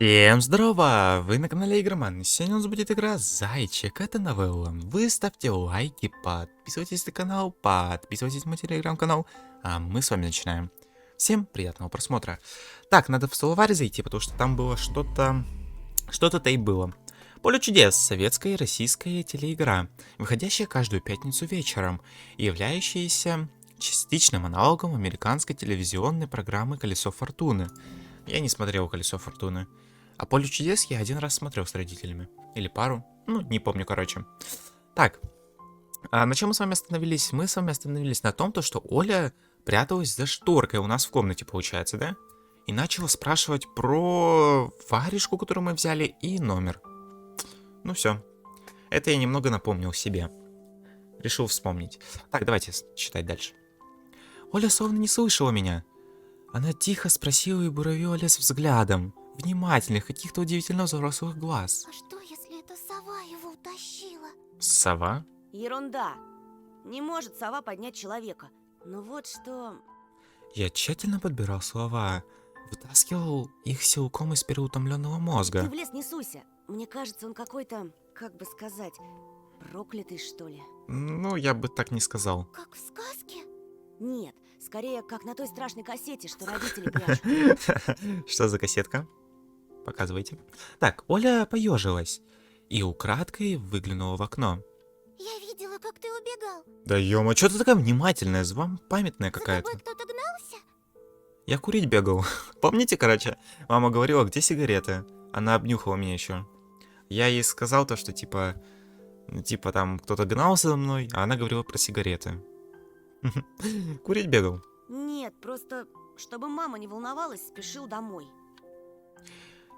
Всем здорово! Вы на канале Игроман. Сегодня у нас будет игра Зайчик. Это новелла. Вы ставьте лайки, подписывайтесь на канал, подписывайтесь на мой телеграм-канал. А мы с вами начинаем. Всем приятного просмотра. Так, надо в словарь зайти, потому что там было что-то... Что-то-то и было. Поле чудес. Советская и российская телеигра, выходящая каждую пятницу вечером и являющаяся частичным аналогом американской телевизионной программы «Колесо фортуны». Я не смотрел «Колесо фортуны». А «Поле чудес» я один раз смотрел с родителями. Или пару. Ну, не помню, короче. Так. На чем мы с вами остановились? Мы с вами остановились на том, что Оля пряталась за шторкой у нас в комнате, получается, да? И начала спрашивать про варежку, которую мы взяли, и номер. Ну все. Это я немного напомнил себе. Решил вспомнить. Так, давайте читать дальше. Оля словно не слышала меня. Она тихо спросила и буравила лес взглядом, внимательных, каких-то удивительно взрослых глаз. А что, если эта сова его утащила? Сова? Ерунда. Не может сова поднять человека. Но вот что... Я тщательно подбирал слова, вытаскивал их силком из переутомленного Ты мозга. в лес не суйся. Мне кажется, он какой-то, как бы сказать, проклятый, что ли. Ну, я бы так не сказал. Как в сказке? Нет, скорее, как на той страшной кассете, что родители прячут. Что за кассетка? Показывайте. Так, Оля поежилась и украдкой выглянула в окно. Я видела, как ты убегал. Да ё-мо, что ты такая внимательная, вам памятная За какая-то. тобой кто-то гнался? Я курить бегал. Помните, короче, мама говорила, где сигареты? Она обнюхала меня еще. Я ей сказал то, что типа там кто-то гнался за мной, а она говорила про сигареты. Курить бегал. Нет, просто, чтобы мама не волновалась, спешил домой.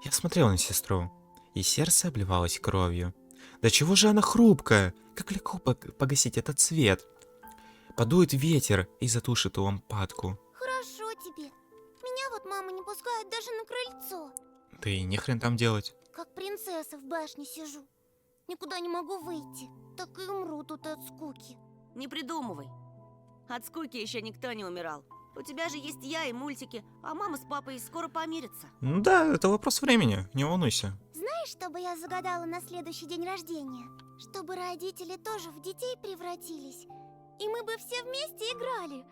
Я смотрел на сестру, и сердце обливалось кровью. Да чего же она хрупкая? Как легко погасить этот свет? Подует ветер и затушит лампадку. Хорошо тебе. Меня вот мама не пускает даже на крыльцо. Да и нехрен там делать. Как принцесса в башне сижу. Никуда не могу выйти. Так и умру тут от скуки. Не придумывай. От скуки еще никто не умирал. У тебя же есть я и мультики, а мама с папой скоро помирятся. Ну да, это вопрос времени, не волнуйся. Знаешь, что бы я загадала на следующий день рождения? Чтобы родители тоже в детей превратились. И мы бы все вместе играли.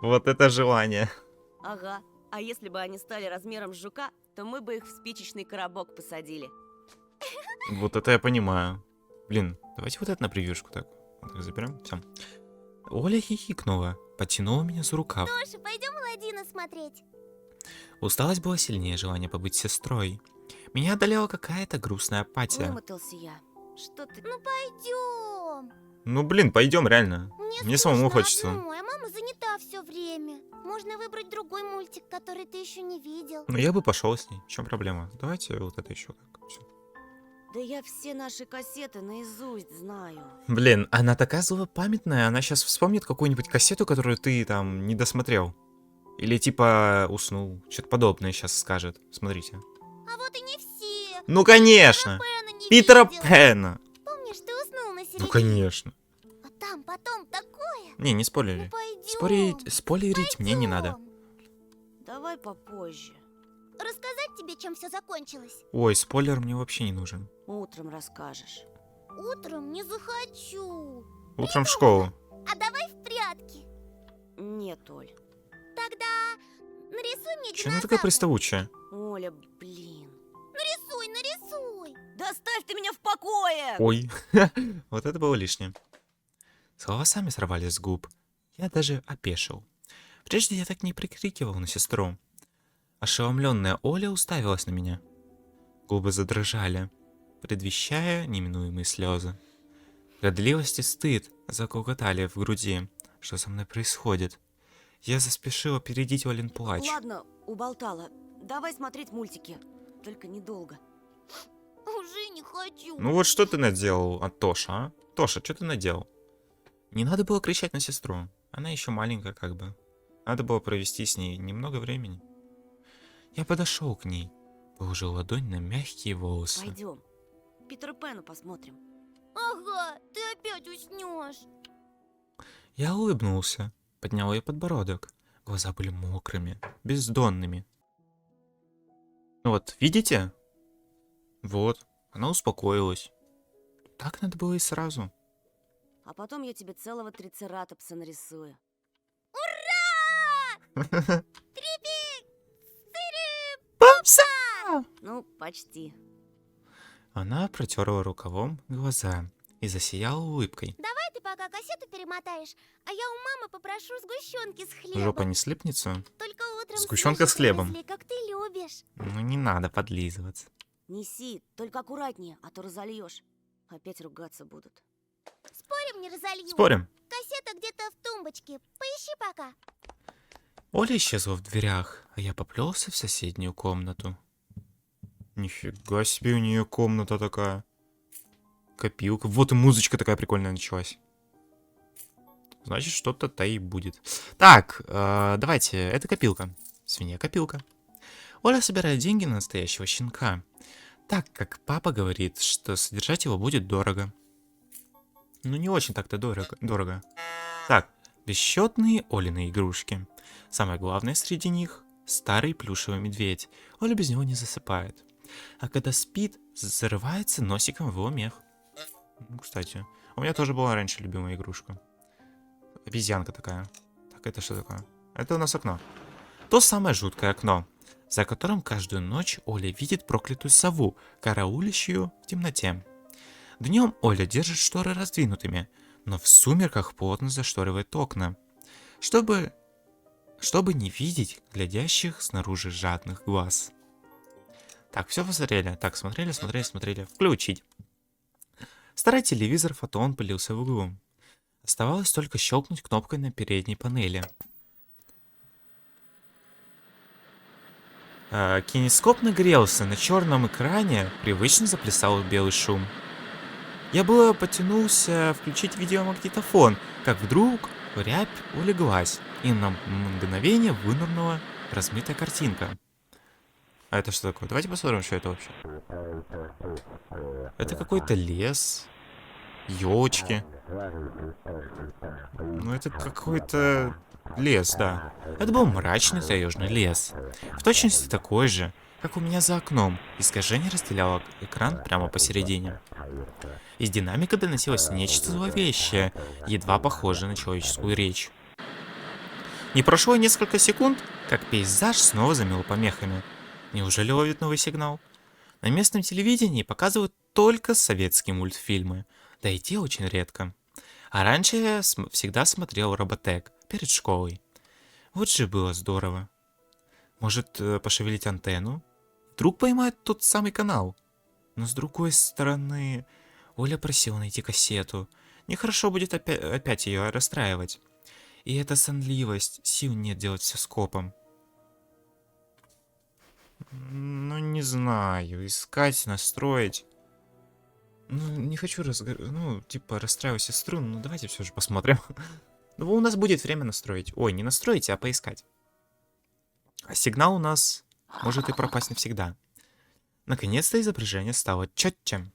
Вот это желание. Ага, а если бы они стали размером с жука, то мы бы их в спичечный коробок посадили. Вот это я понимаю. Блин, давайте вот это на превьюшку так. Вот так заберем. Все. Оля хихикнула, потянула меня за рукав. Тоша, пойдем Аладдина смотреть. Усталость была сильнее желания побыть сестрой. Меня одолела какая-то грустная апатия. Вымотался я. Что ты... Ну пойдем. Ну блин, пойдем реально. Мне самому скучно хочется. одной, а мама занята все время. Можно выбрать другой мультик, который ты еще не видел. Ну я бы пошел с ней. В чем проблема? Давайте вот это еще как. Всё. Да я все наши кассеты наизусть знаю. Блин, она такая злопамятная. Она сейчас вспомнит какую-нибудь кассету, которую ты там не досмотрел. Или типа уснул. Что-то подобное сейчас скажет. Смотрите. А вот и не все. Ну конечно. Пэна не Питера видел. Пэна. Помнишь, ты уснул на середине? Ну конечно. А там потом такое. Не, не спойлери. Ну пойдем. Спойлерить мне не надо. Давай попозже. Рассказать тебе, чем все закончилось? Ой, спойлер мне вообще не нужен. Утром расскажешь. Утром не захочу. Утром в школу. А давай в прятки. Нет, Оль. Тогда нарисуй мне Че она такая динозавра. приставучая? Оля, блин. Нарисуй, нарисуй. Да оставь ты меня в покое! Ой, вот это было лишнее. Слова сами сорвались с губ. Я даже опешил. Прежде я так не прикрикивал на сестру. Ошеломленная Оля уставилась на меня. Губы задрожали, предвещая неминуемые слезы. Годливость и стыд заколкотали в груди. Что со мной происходит? Я заспешил опередить Олин плач. Ладно, уболтала. Давай смотреть мультики. Только недолго. Уже не хочу. Ну вот что ты наделал, Тоша, а? Тоша, что ты наделал? Не надо было кричать на сестру. Она еще маленькая как бы. Надо было провести с ней немного времени. Я подошел к ней, положил ладонь на мягкие волосы. Пойдем. Питера Пэна посмотрим. Ага, ты опять уснешь. Я улыбнулся, поднял ее подбородок. Глаза были мокрыми, бездонными. Ну вот, видите? Вот, она успокоилась. Так надо было и сразу. А потом я тебе целого трицератопса нарисую. Попса! Ну, почти. Она протерла рукавом глаза и засияла улыбкой. Давай ты пока кассету перемотаешь, а я у мамы попрошу сгущенки с хлебом. Жопа не слепнется? Только утром Сгущенка с свежей хлебом. привезли, как ты любишь. Ну не надо подлизываться. Неси, только аккуратнее, а то разольешь. Опять ругаться будут. Спорим, не разолью? Спорим. Кассета где-то в тумбочке. Поищи пока. Оля исчезла в дверях, а я поплелся в соседнюю комнату. Нифига себе у нее комната такая. Копилка. Вот и музычка такая прикольная началась. Значит, что-то-то и будет. Так, давайте. Это копилка. Свинья-копилка. Оля собирает деньги на настоящего щенка. Так как папа говорит, что содержать его будет дорого. Ну, не очень так-то дорого. Так, бесчетные Олины игрушки. Самое главное среди них — старый плюшевый медведь. Оля без него не засыпает. А когда спит, зарывается носиком в его мех. Ну, кстати, у меня тоже была раньше любимая игрушка. Обезьянка такая. Так, это что такое? Это у нас окно. То самое жуткое окно, за которым каждую ночь Оля видит проклятую сову, караулищую в темноте. Днем Оля держит шторы раздвинутыми, но в сумерках плотно зашторивает окна, чтобы не видеть глядящих снаружи жадных глаз. Так, все посмотрели. Так, смотрели. Включить. Старый телевизор фотоон пылился в углу. Оставалось только щелкнуть кнопкой на передней панели. Кинескоп нагрелся, на черном экране привычно заплясал белый шум. Я было потянулся включить видеомагнитофон, как вдруг рябь улеглась, и на мгновение вынырнула размытая картинка. А это что такое? Давайте посмотрим, что это вообще. Это какой-то лес, елочки. Ну, это какой-то лес, да. Это был мрачный таежный лес. В точности такой же, как у меня за окном. Искажение разделяло экран прямо посередине. Из динамика доносилось нечто зловещее, едва похожее на человеческую речь. Не прошло и несколько секунд, как пейзаж снова замел помехами. Неужели ловит новый сигнал? На местном телевидении показывают только советские мультфильмы, да и те очень редко. А раньше я всегда смотрел Роботек перед школой. Вот же было здорово. Может, пошевелить антенну? Вдруг поймает тот самый канал? Но с другой стороны, Оля просила найти кассету. Нехорошо будет опять ее расстраивать. И эта сонливость, сил нет делать все скопом. Ну, не знаю, искать, настроить. Ну, не хочу расстраивать сестру, ну давайте все же посмотрим. Ну, у нас будет время настроить. Ой, не настроить, а поискать. А сигнал у нас может и пропасть навсегда. Наконец-то изображение стало четче.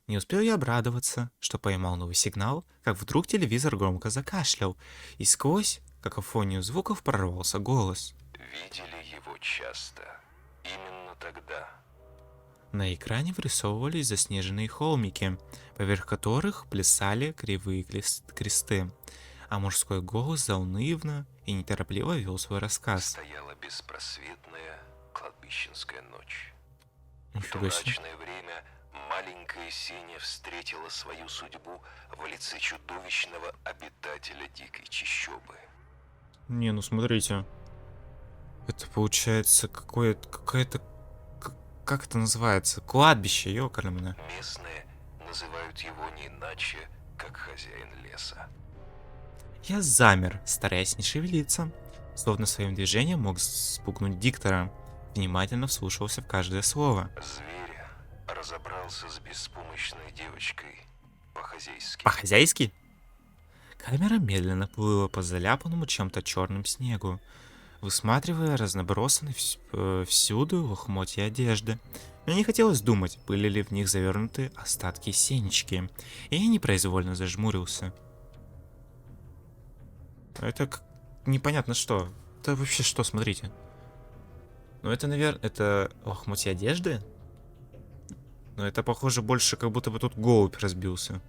Не успел я обрадоваться, что поймал новый сигнал, как вдруг телевизор громко закашлял, и сквозь какофонию звуков прорвался голос. Видели его часто. Именно тогда. На экране вырисовывались заснеженные холмики, поверх которых плясали кривые кресты, а мужской голос заунывно и неторопливо вел свой рассказ. Стояла беспросветная кладбищенская ночь. В то Нифига себе. мрачное время маленькая Сеня встретила свою судьбу в лице чудовищного обитателя дикой чащобы. Не, ну смотрите. Это получается какое-то... Как это называется? Кладбище, ёкарный. Местные называют его не иначе, как хозяин леса. Я замер, стараясь не шевелиться, словно своим движением мог спугнуть диктора. Внимательно вслушивался в каждое слово. Зверь разобрался с беспомощной девочкой по-хозяйски. По-хозяйски? Камера медленно плыла по заляпанному чем-то черным снегу, высматривая разнобросанные всюду лохмотья одежды. Мне не хотелось думать, были ли в них завернуты остатки сенечки, и я непроизвольно зажмурился. Это непонятно что. Это вообще что, смотрите. Ну, это, наверное, это лохмотья одежды? Но это, похоже, больше как будто бы тут голубь разбился.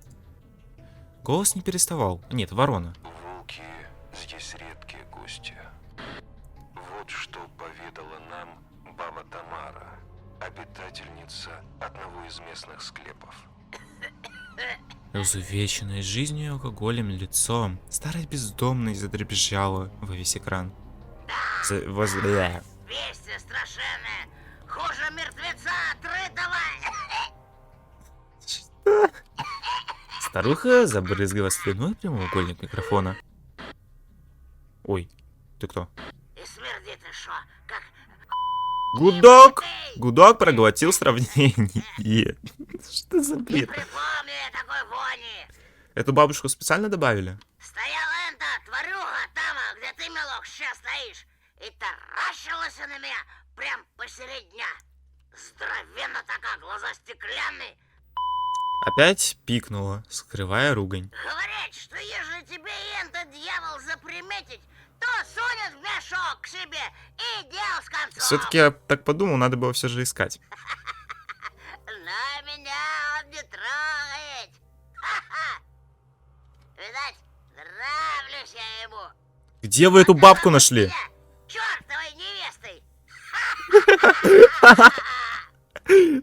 Голос не переставал. Нет, ворона. Волки здесь редкие гости. Вот что поведала нам баба Тамара, обитательница одного из местных склепов. Изувеченное жизнью и алкоголем лицом, старая бездомная задребезжала во весь экран. Бля. Вести страшенные. Хуже мертвеца отрытого. Старуха забрызгала слюной прямоугольник микрофона. Ой, ты кто? И смердит шо, как... Гудок! Гудок проглотил сравнение. Что за бред? Припомни такой вони. Эту бабушку специально добавили? Стояла эта тварюга там, где ты, милок, сейчас стоишь, и таращилась на меня прям посередь дня. Здоровенно такая, глаза стеклянные. Опять пикнула, скрывая ругань. Говорят, что ежели тебе этот дьявол заприметить, то сунет в мешок к себе и дел с концом. Все-таки я так подумал, надо было все же искать. Но меня он не трогает. Ха-ха. Видать, нравлюсь я ему. Где вы эту бабку нашли? Чёртовой невестой.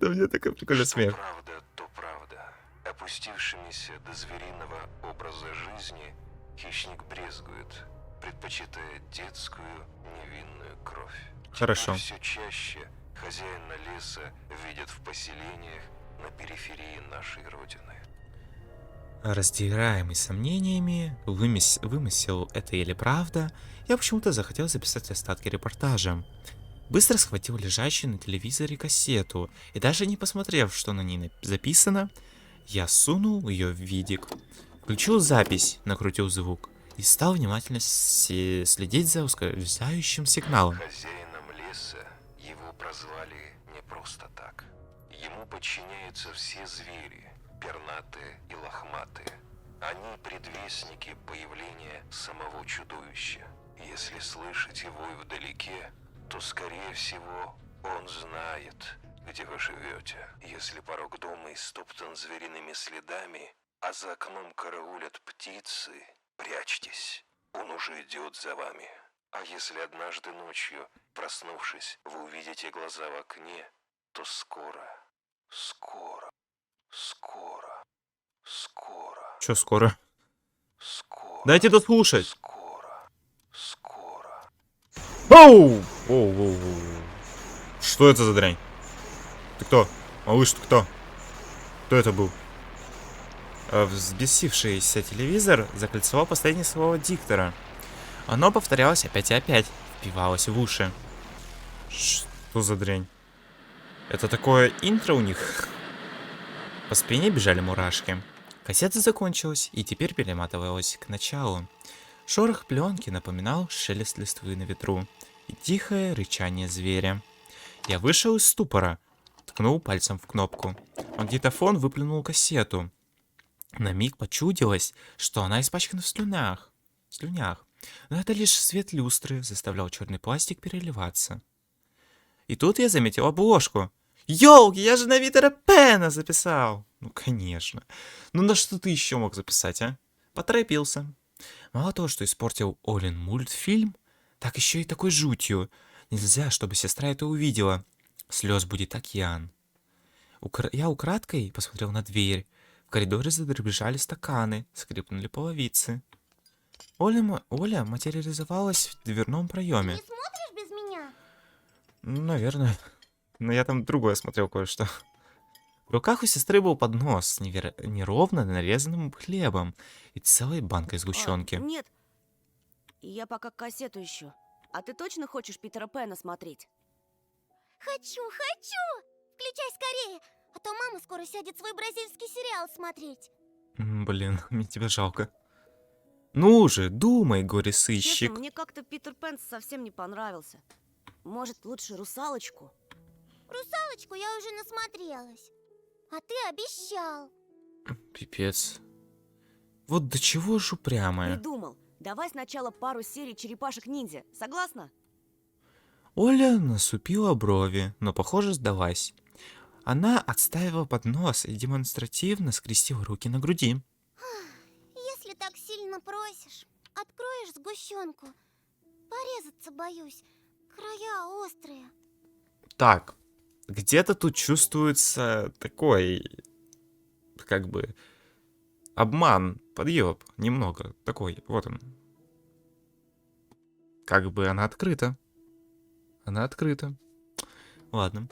Да мне такой прикольный Что смех. правда, то правда. Опустившимися до звериного образа жизни хищник брезгует, предпочитая детскую невинную кровь. Хорошо. Все чаще хозяина леса видят в поселениях на периферии нашей родины. Раздираемый сомнениями, вымысел это или правда, я почему-то захотел записать остатки репортажа. Быстро схватил лежащую на телевизоре кассету, и даже не посмотрев, что на ней записано, я сунул ее в видик, включил запись, накрутил звук и стал внимательно следить за ускользающим сигналом. Хозяином леса его прозвали не просто так. Ему подчиняются все звери, пернатые и лохматые. Они предвестники появления самого чудовища. Если слышите вой вдалеке, то, скорее всего, он знает, где вы живете. Если порог дома истоптан звериными следами, а за окном караулят птицы, прячьтесь, он уже идет за вами. А если однажды ночью, проснувшись, вы увидите глаза в окне, то скоро, скоро, Чё скоро? скоро, Дайте дослушать. скоро. Оу! Оу. Что это за дрянь? Ты кто? Малыш, ты кто? Кто это был? Взбесившийся телевизор закольцевал последнее слово диктора. Оно повторялось опять и опять, впивалось в уши. Что за дрянь? Это такое интро у них? По спине бежали мурашки. Кассета закончилась и теперь перематывалась к началу. Шорох пленки напоминал шелест листвы на ветру и тихое рычание зверя. Я вышел из ступора, ткнул пальцем в кнопку. Магнитофон выплюнул кассету. На миг почудилось, что она испачкана в слюнях. Но это лишь свет люстры заставлял черный пластик переливаться. И тут я заметил обложку. Ёлки, я же на Витера Пена записал. Ну, конечно. Ну, на что ты еще мог записать, а? Поторопился. Мало того, что испортил Олин мультфильм, так еще и такой жутью. Нельзя, чтобы сестра это увидела. Слез будет океан. Я украдкой посмотрел на дверь. В коридоре задребезжали стаканы, скрипнули половицы. Оля материализовалась в дверном проеме. Не смотришь без меня? Ну, наверное. Но я там другое смотрел кое-что. В руках у сестры был поднос с неровно нарезанным хлебом и целой банкой сгущенки. Нет, я пока кассету ищу. А ты точно хочешь Питера Пэна смотреть? Хочу! Включай скорее, а то мама скоро сядет свой бразильский сериал смотреть. Блин, мне тебя жалко. Ну же, думай, горе-сыщик. Честно, мне как-то Питер Пэн совсем не понравился. Может, лучше «Русалочку»? Русалочку я уже насмотрелась. А ты обещал. Пипец. Вот до чего ж упрямая. Придумал. Давай сначала пару серий «Черепашек-ниндзя». Согласна? Оля насупила брови, но, похоже, сдалась. Она отставила поднос и демонстративно скрестила руки на груди. Если так сильно просишь, откроешь сгущенку. Порезаться боюсь. Края острые. Так, где-то тут чувствуется такой, как бы, обман, подъеб, немного, такой, вот он. Как бы она открыта. Она открыта. Ладно.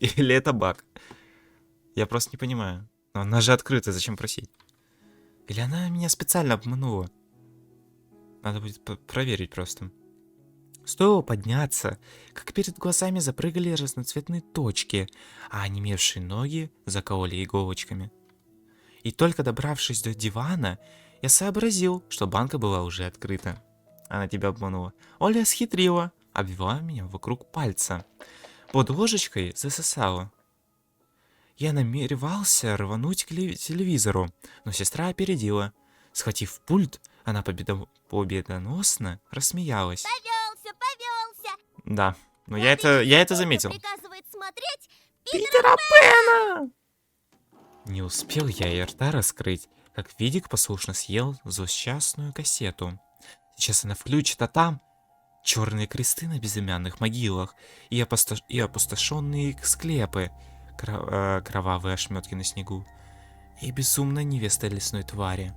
Или это баг? Я просто не понимаю. Но она же открыта, зачем просить? Или она меня специально обманула? Надо будет проверить просто. Стоило подняться, как перед глазами запрыгали разноцветные точки, а онемевшие ноги закололи иголочками. И только добравшись до дивана, я сообразил, что банка была уже открыта. Она тебя обманула. Оля схитрила, обвела меня вокруг пальца. Под ложечкой засосала. Я намеревался рвануть к телевизору, но сестра опередила. Схватив пульт, она победоносно рассмеялась. Повелся. Да, но я это заметил. Приказывает смотреть. Питера Пэна! Не успел я и рта раскрыть, как Видик послушно съел злосчастную кассету. Сейчас она включит, а там черные кресты на безымянных могилах и опустошенные склепы, кровавые ошметки на снегу и безумная невеста лесной твари.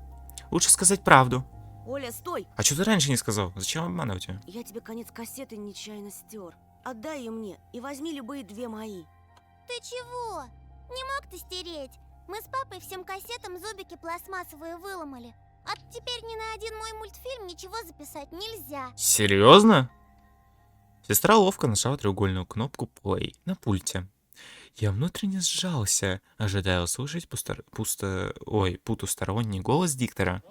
Лучше сказать правду. Оля, стой! А что ты раньше не сказал? Зачем обманывать ее? Я тебе конец кассеты нечаянно стер. Отдай ее мне и возьми любые две мои. Ты чего? Не мог ты стереть? Мы с папой всем кассетам зубики пластмассовые выломали. А теперь ни на один мой мультфильм ничего записать нельзя. Серьезно? Сестра ловко нажала треугольную кнопку play на пульте. Я внутренне сжался, ожидая услышать потусторонний голос диктора.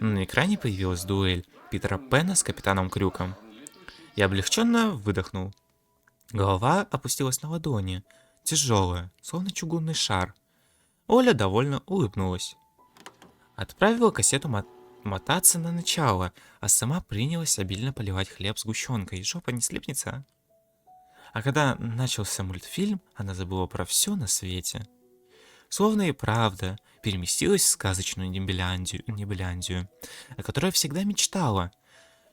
На экране появилась дуэль Питера Пэна с капитаном Крюком. Я облегченно выдохнул. Голова опустилась на ладони, тяжелая, словно чугунный шар. Оля довольно улыбнулась. Отправила кассету мотаться на начало, а сама принялась обильно поливать хлеб сгущенкой. Жопа не слипнется, а когда начался мультфильм, она забыла про все на свете. Словно и правда переместилась в сказочную Небеляндию, о которой всегда мечтала.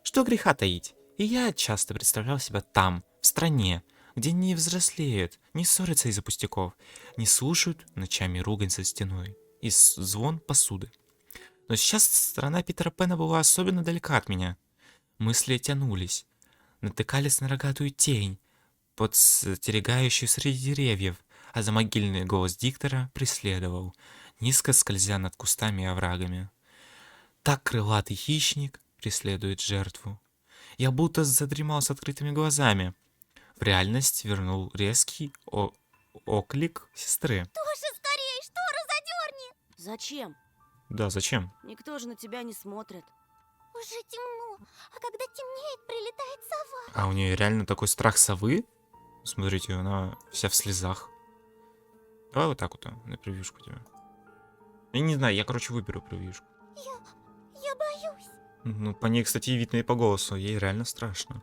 Что греха таить, и я часто представлял себя там, в стране, где не взрослеют, не ссорятся из-за пустяков, не слушают ночами ругань за стеной и звон посуды. Но сейчас страна Питера Пэна была особенно далека от меня. Мысли тянулись, натыкались на рогатую тень, подстерегающую среди деревьев, а замогильный голос диктора преследовал, низко скользя над кустами и оврагами. Так крылатый хищник преследует жертву. Я будто задремал с открытыми глазами. В реальность вернул резкий оклик сестры. Тоша, скорее, штору задерни! Зачем? Да, зачем? Никто же на тебя не смотрит. Уже темно, а когда темнеет, прилетает сова. А у нее реально такой страх совы? Смотрите, она вся в слезах. Давай вот так вот, на превьюшку тебя. Я не знаю, я, короче, выберу превьюшку. Я боюсь. Ну, по ней, кстати, видно и по голосу, ей реально страшно.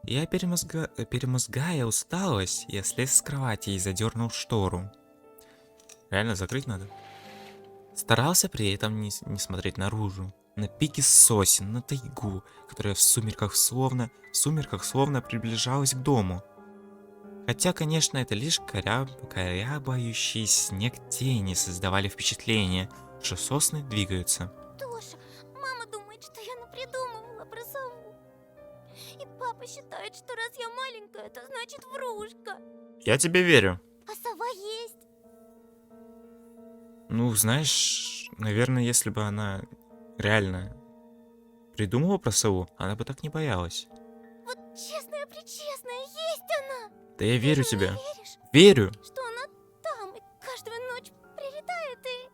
Я, перемозгая усталость, я слез с кровати и задернул штору. Реально закрыть надо? Старался при этом не смотреть наружу. На пике сосен, на тайгу, которая в сумерках словно приближалась к дому. Хотя, конечно, это лишь корябающий снег тени создавали впечатление, что сосны двигаются. Тоша, мама думает, что я напридумывала про сову. И папа считает, что раз я маленькая, это значит врушка. Я тебе верю. А сова есть. Ну, знаешь, наверное, если бы она реально придумала про сову, она бы так не боялась. Вот честная-пречестная, есть она. Да я верю Ты тебе. мне веришь, Верю. что она там и каждую ночь прилетает и...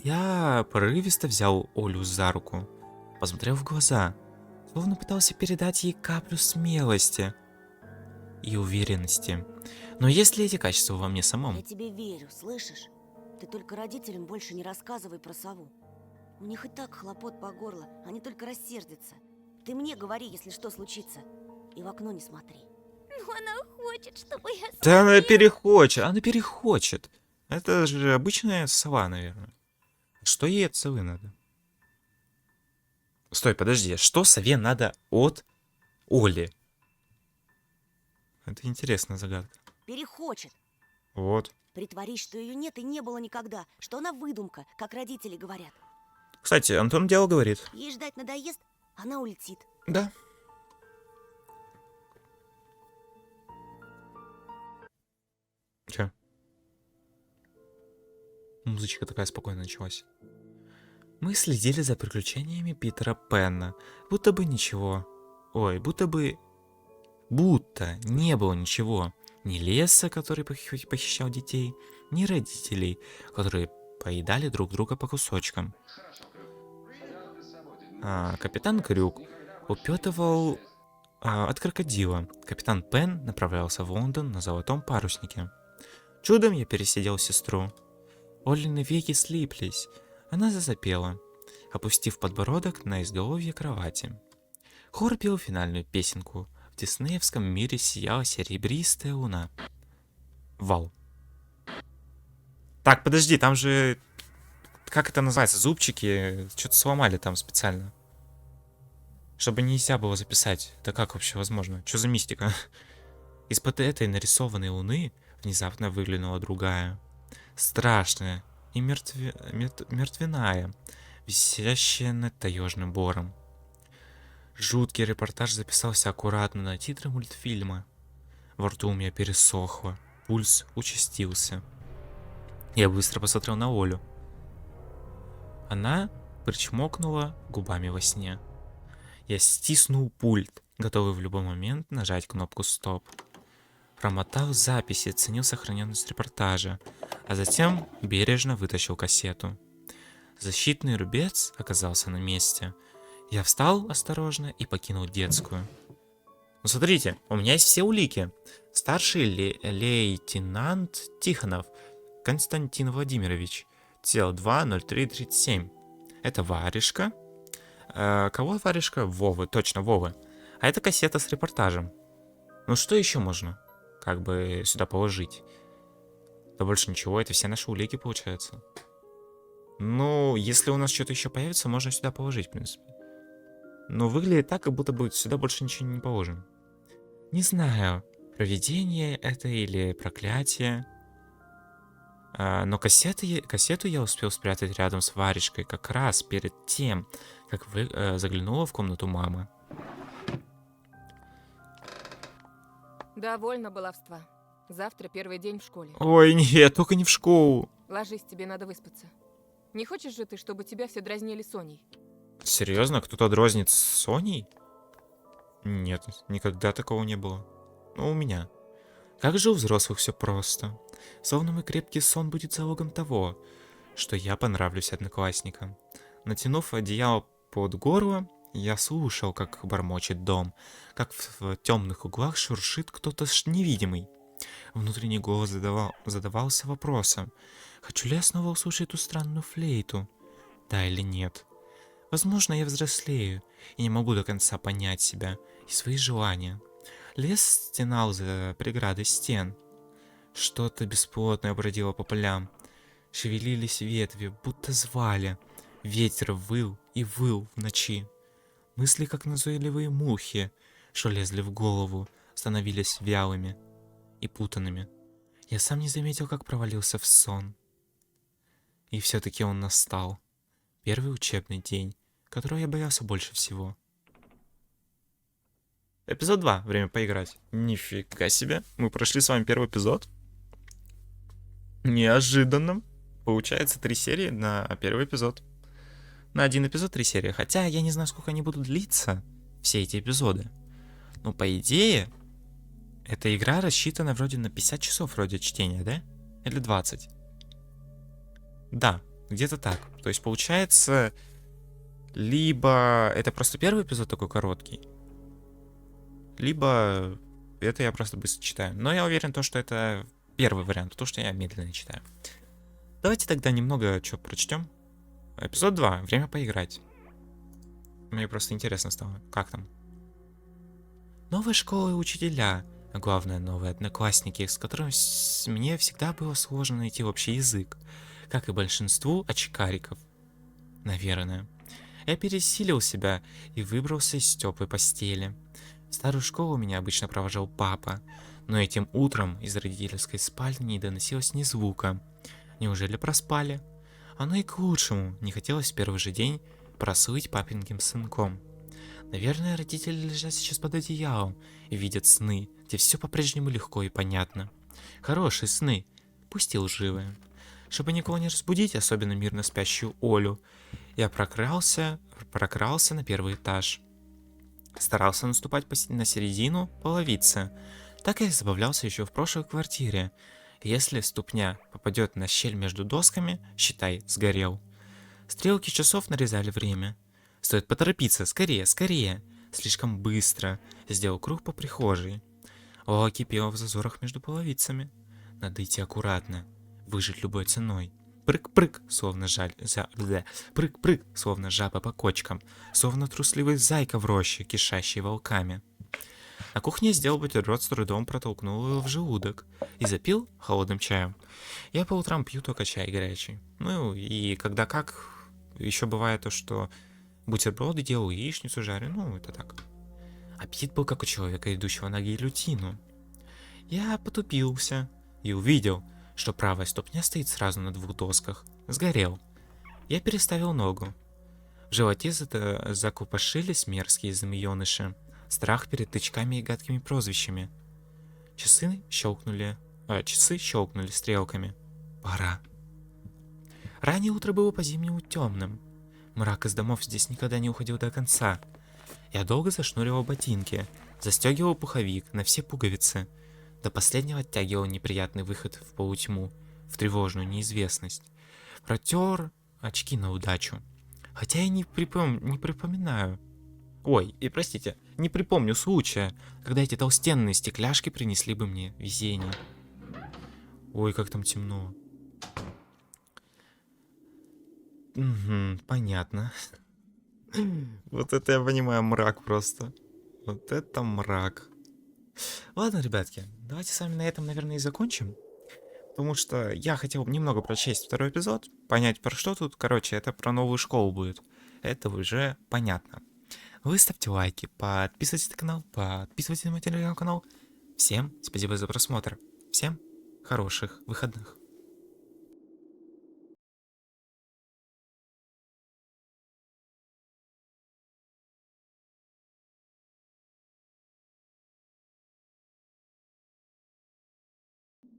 Я порывисто взял Олю за руку, посмотрел в глаза, словно пытался передать ей каплю смелости и уверенности. Но есть ли эти качества во мне самом? Я тебе верю, слышишь? Ты только родителям больше не рассказывай про сову. У них и так хлопот по горло, они только рассердятся. Ты мне говори, если что случится. И в окно не смотри. Но она хочет, чтобы я Да она смотрела. перехочет, она перехочет. Это же обычная сова, наверное. Что ей от совы надо? Стой, подожди, что сове надо от Оли? Это интересная загадка. Перехочет. Вот. Притворись, что ее нет и не было никогда. Что она выдумка, как родители говорят. Кстати, Антон дело говорит. Ей ждать надоест, она улетит. Да. Че? Музычка такая спокойно началась. Мы следили за приключениями Питера Пэна. Будто бы ничего. Ой, будто не было ничего. Ни леса, который похищал детей, ни родителей, которые поедали друг друга по кусочкам. Капитан Крюк упетывал от крокодила. Капитан Пен направлялся в Лондон на золотом паруснике. Чудом я пересидел сестру. Олины веки слиплись. Она засопела, опустив подбородок на изголовье кровати. Хор пел финальную песенку. В диснеевском мире сияла серебристая луна. Вау. Так, подожди, там же... Как это называется? Зубчики что-то сломали там специально. Чтобы нельзя было записать. Да как вообще возможно? Что за мистика? Из-под этой нарисованной луны внезапно выглянула другая. Страшная и мертвяная, висящая над таежным бором. Жуткий репортаж записался аккуратно на титры мультфильма. Во рту у меня пересохло, пульс участился. Я быстро посмотрел на Олю. Она причмокнула губами во сне. Я стиснул пульт, готовый в любой момент нажать кнопку «Стоп». Промотал записи, оценил сохраненность репортажа, а затем бережно вытащил кассету. Защитный рубец оказался на месте. Я встал осторожно и покинул детскую. Ну смотрите, у меня есть все улики. Старший лейтенант Тихонов Константин Владимирович. Тело 20337. Это варежка. Кого варежка? Вовы, точно Вовы. А это кассета с репортажем. Ну что еще можно как бы сюда положить? Да больше ничего, это все наши улики получается. Ну, если у нас что-то еще появится, можно сюда положить, в принципе. Но выглядит так, как будто бы сюда больше ничего не положим. Не знаю, провидение это или проклятие. Но кассету я успел спрятать рядом с варежкой как раз перед тем, как заглянула в комнату мама. Довольно баловства. Завтра первый день в школе. Ой, нет, только не в школу. Ложись, тебе надо выспаться. Не хочешь же ты, чтобы тебя все дразнили Соней? Серьезно, кто-то дразнит с Соней? Нет, никогда такого не было. Ну, у меня. Как же у взрослых все просто. Словно мой крепкий сон будет залогом того, что я понравлюсь одноклассникам. Натянув одеяло под горло, я слушал, как бормочет дом, как в темных углах шуршит кто-то невидимый. Внутренний голос задавался вопросом, хочу ли я снова услышать эту странную флейту? Да или нет? Возможно, я взрослею и не могу до конца понять себя и свои желания. Лес стенал за преградой стен. Что-то бесплотное бродило по полям. Шевелились ветви, будто звали. Ветер выл и выл в ночи. Мысли, как назойливые мухи, что лезли в голову, становились вялыми и путанными. Я сам не заметил, как провалился в сон. И все-таки он настал. Первый учебный день, которого я боялся больше всего. Эпизод 2. Время поиграть. Нифига себе. Мы прошли с вами первый эпизод. Неожиданно. Получается 3 серии на первый эпизод. На один эпизод 3 серии. Хотя я не знаю, сколько они будут длиться, все эти эпизоды. Но по идее, эта игра рассчитана вроде на 50 часов вроде чтения, да? Или 20? Да, где-то так. То есть получается, либо это просто первый эпизод такой короткий, либо это я просто быстро читаю. Но я уверен, что это первый вариант, то, что я медленно читаю. Давайте тогда немного что прочтем. Эпизод 2. Время поиграть. Мне просто интересно стало, как там. Новая школа и учителя, а главное, новые одноклассники, с которыми мне всегда было сложно найти общий язык, как и большинству очкариков. Наверное. Я пересилил себя и выбрался из теплой постели. В старую школу меня обычно провожал папа, но этим утром из родительской спальни не доносилось ни звука. Неужели проспали? Оно и к лучшему, не хотелось в первый же день прослыть папинским сынком. Наверное, родители лежат сейчас под одеялом и видят сны, где все по-прежнему легко и понятно. Хорошие сны, пусть и лживые. Чтобы никого не разбудить, особенно мирно спящую Олю, я прокрался на первый этаж. Старался наступать на середину половицы. Так я и забавлялся еще в прошлой квартире. Если ступня попадет на щель между досками, считай, сгорел. Стрелки часов нарезали время. Стоит поторопиться, скорее, скорее. Слишком быстро. Сделал круг по прихожей. Лава кипела в зазорах между половицами. Надо идти аккуратно. Выжить любой ценой. Прыг-прыг, словно прыг-прыг, словно жаба по кочкам. Словно трусливый зайка в роще, кишащий волками. На кухне сделал бутерброд, с трудом протолкнул его в желудок и запил холодным чаем. Я по утрам пью только чай горячий. Ну и когда как, еще бывает то, что бутерброды делаю, яичницу жарю, ну это так. Аппетит был как у человека, идущего на гильотину. Я потупился и увидел, что правая ступня стоит сразу на двух досках. Сгорел. Я переставил ногу. В животе закупошились мерзкие змееныши. Страх перед тычками и гадкими прозвищами. Часы щелкнули стрелками. Пора. Раннее утро было по-зимнему темным. Мрак из домов здесь никогда не уходил до конца. Я долго зашнуривал ботинки, застегивал пуховик на все пуговицы. До последнего оттягивал неприятный выход в полутьму, в тревожную неизвестность. Протер очки на удачу. Хотя я не припоминаю. Ой, и простите, не припомню случая, когда эти толстенные стекляшки принесли бы мне везение. Ой, как там темно. Угу, понятно. Вот это я понимаю, мрак просто. Вот это мрак. Ладно, ребятки, давайте с вами на этом, наверное, и закончим. Потому что я хотел немного прочесть второй эпизод, понять, про что тут. Короче, это про новую школу будет. Это уже понятно. Вы ставьте лайки, подписывайтесь на канал, подписывайтесь на мой телеграм-канал. Всем спасибо за просмотр. Всем хороших выходных.